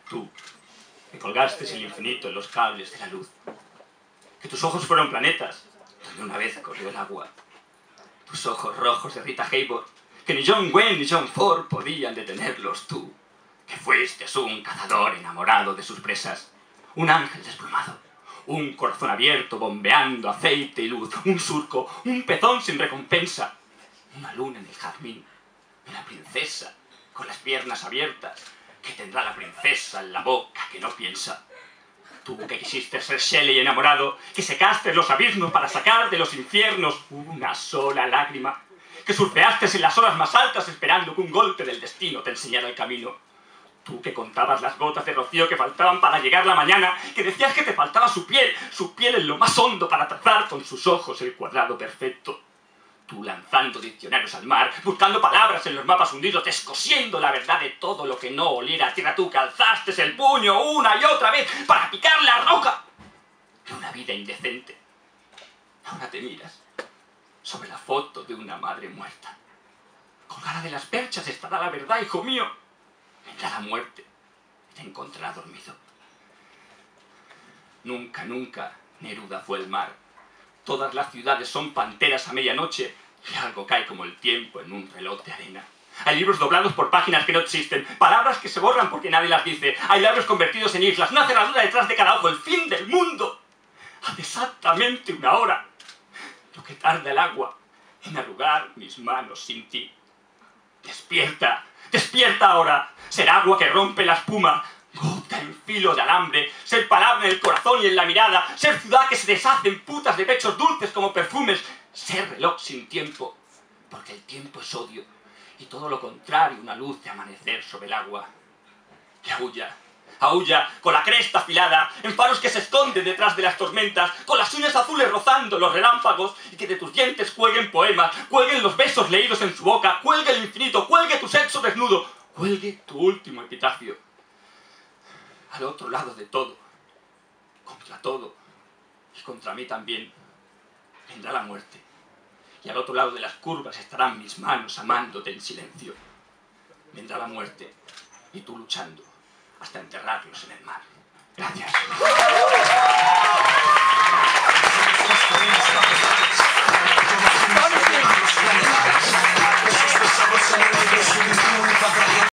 Tú, que colgaste el infinito en los cables de la luz. Que tus ojos fueron planetas, donde una vez corrió el agua. Tus ojos rojos de Rita Hayworth, que ni John Wayne ni John Ford podían detenerlos. Tú, que fuiste un cazador enamorado de sus presas. Un ángel desplumado, un corazón abierto bombeando aceite y luz. Un surco, un pezón sin recompensa. Una luna en el jazmín. Una princesa con las piernas abiertas, que tendrá la princesa en la boca que no piensa. Tú que quisiste ser Shelley enamorado, que secaste los abismos para sacar de los infiernos una sola lágrima, que surfeaste en las horas más altas esperando que un golpe del destino te enseñara el camino. Tú que contabas las gotas de rocío que faltaban para llegar la mañana, que decías que te faltaba su piel en lo más hondo para trazar con sus ojos el cuadrado perfecto. Tú lanzando diccionarios al mar, buscando palabras en los mapas hundidos, descosiendo la verdad de todo lo que no oliera a tierra. Tú que alzaste el puño una y otra vez para picar la roca de una vida indecente. Ahora te miras sobre la foto de una madre muerta. Colgada de las perchas estará la verdad, hijo mío. Vendrá la muerte y te encontrará dormido. Nunca, nunca Neruda fue el mar. Todas las ciudades son panteras a medianoche y algo cae como el tiempo en un reloj de arena. Hay libros doblados por páginas que no existen, palabras que se borran porque nadie las dice. Hay labios convertidos en islas, una cerradura detrás de cada ojo, el fin del mundo. Hace exactamente una hora. Lo que tarda el agua en arrugar mis manos sin ti. Despierta, despierta ahora. Ser agua que rompe la espuma. Gota en filo de alambre, ser palabra en el corazón y en la mirada, ser ciudad que se deshace en putas de pechos dulces como perfumes, ser reloj sin tiempo, porque el tiempo es odio, y todo lo contrario, una luz de amanecer sobre el agua. Y aúlla, aúlla, con la cresta afilada, en faros que se esconden detrás de las tormentas, con las uñas azules rozando los relámpagos, y que de tus dientes cuelguen poemas, cuelguen los besos leídos en su boca, cuelgue el infinito, cuelgue tu sexo desnudo, cuelgue tu último epitafio. Al otro lado de todo y contra mí también, vendrá la muerte. Y al otro lado de las curvas estarán mis manos amándote en silencio. Vendrá la muerte y tú luchando hasta enterrarlos en el mar. Gracias.